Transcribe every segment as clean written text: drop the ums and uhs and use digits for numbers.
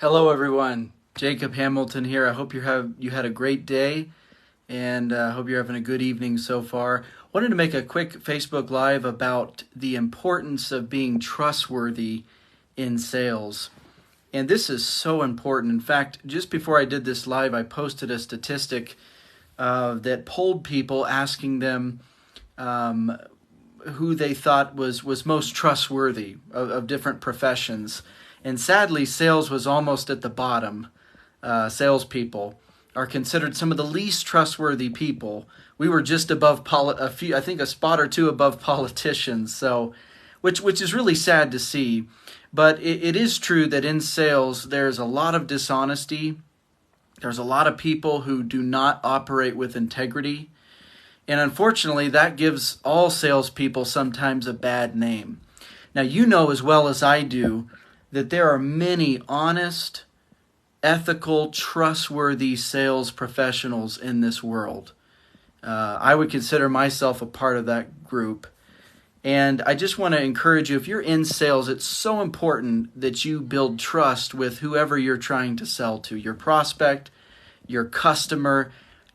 Hello, everyone. Jacob Hamilton here. I hope you had a great day, and hope you're having a good evening so far. Wanted to make a quick Facebook Live about the importance of being trustworthy in sales. And this is so important. In fact, just before I did this live, I posted a statistic that polled people, asking them who they thought was most trustworthy of different professions. And sadly, sales was almost at the bottom. Salespeople are considered some of the least trustworthy people. We were just above a spot or two above politicians. So, which is really sad to see. But it is true that in sales, there's a lot of dishonesty. There's a lot of people who do not operate with integrity. And unfortunately, that gives all salespeople sometimes a bad name. Now, you know as well as I do that there are many honest, ethical, trustworthy sales professionals in this world. I would consider myself a part of that group. And I just want to encourage you, if you're in sales, it's so important that you build trust with whoever you're trying to sell to, your prospect, your customer.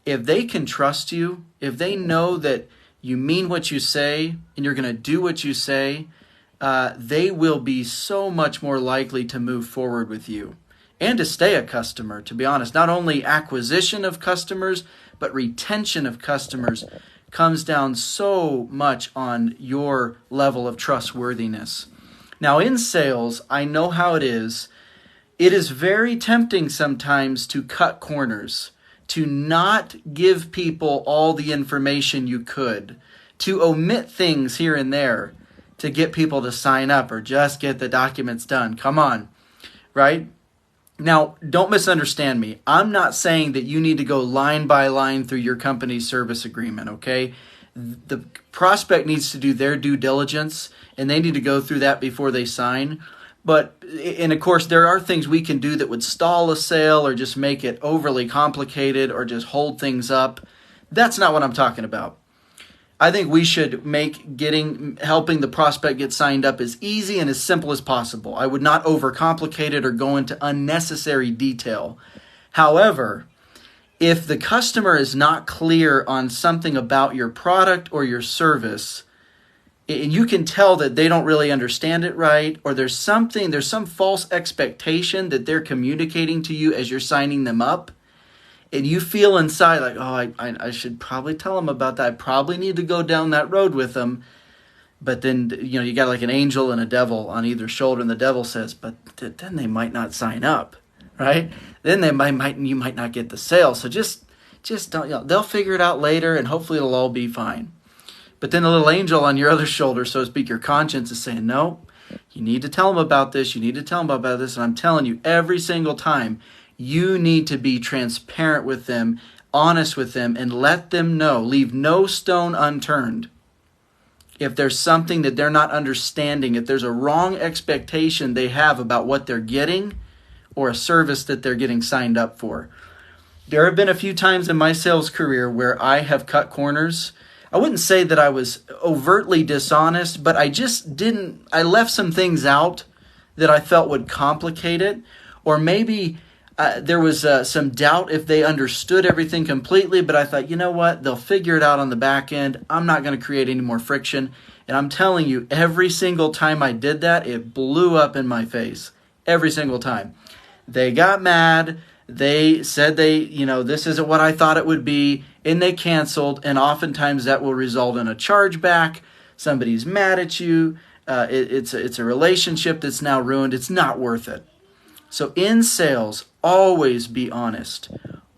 If they can trust you, if they know that you mean what you say and you're going to do what you say, they will be so much more likely to move forward with you and to stay a customer, to be honest. Not only acquisition of customers, but retention of customers comes down so much on your level of trustworthiness. Now, in sales, I know how it is. It is very tempting sometimes to cut corners, to not give people all the information you could, to omit things here and there, to get people to sign up or just get the documents done. Come on, right? Now, don't misunderstand me. I'm not saying that you need to go line by line through your company's service agreement, okay? The prospect needs to do their due diligence, and they need to go through that before they sign. And of course, there are things we can do that would stall a sale or just make it overly complicated or just hold things up. That's not what I'm talking about. I think we should make helping the prospect get signed up as easy and as simple as possible. I would not overcomplicate it or go into unnecessary detail. However, if the customer is not clear on something about your product or your service, and you can tell that they don't really understand it right, or there's some false expectation that they're communicating to you as you're signing them up, and you feel inside like, oh, I should probably tell them about that. I probably need to go down that road with them. But then, you got like an angel and a devil on either shoulder, and the devil says, but then they might not sign up, right? Then you might not get the sale. So just don't, they'll figure it out later, and hopefully it'll all be fine. But then a little angel on your other shoulder, so to speak, your conscience is saying, no, you need to tell them about this. You need to tell them about this. And I'm telling you, every single time, you need to be transparent with them, honest with them, and let them know. Leave no stone unturned. If there's something that they're not understanding, if there's a wrong expectation they have about what they're getting or a service that they're getting signed up for. There have been a few times in my sales career where I have cut corners. I wouldn't say that I was overtly dishonest, but I left some things out that I felt would complicate it, or maybe there was some doubt if they understood everything completely, but I thought, you know what? They'll figure it out on the back end. I'm not going to create any more friction. And I'm telling you, every single time I did that, it blew up in my face. Every single time. They got mad. They said this isn't what I thought it would be, and they canceled. And oftentimes that will result in a chargeback. Somebody's mad at you. It's a relationship that's now ruined. It's not worth it. So in sales, always be honest.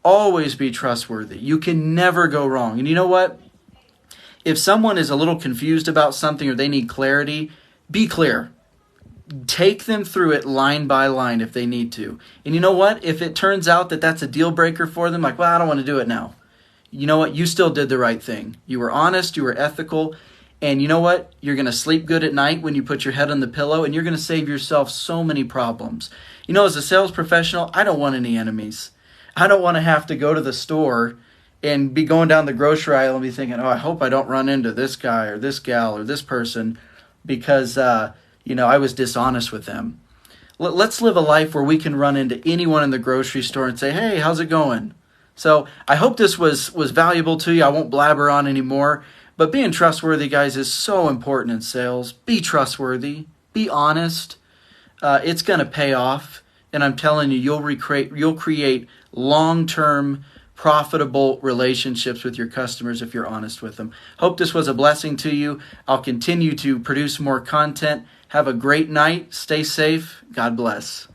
Always be trustworthy. You can never go wrong. And you know what? If someone is a little confused about something or they need clarity, be clear. Take them through it line by line if they need to. And you know what? If it turns out that that's a deal breaker for them, like, well, I don't want to do it now. You know what? You still did the right thing. You were honest. You were ethical. And you know what? You're going to sleep good at night when you put your head on the pillow, and you're going to save yourself so many problems. As a sales professional, I don't want any enemies. I don't want to have to go to the store and be going down the grocery aisle and be thinking, oh, I hope I don't run into this guy or this gal or this person because, I was dishonest with them. Let's live a life where we can run into anyone in the grocery store and say, hey, how's it going? So I hope this was valuable to you. I won't blabber on anymore. But being trustworthy, guys, is so important in sales. Be trustworthy. Be honest. It's going to pay off. And I'm telling you, you'll create long-term, profitable relationships with your customers if you're honest with them. Hope this was a blessing to you. I'll continue to produce more content. Have a great night. Stay safe. God bless.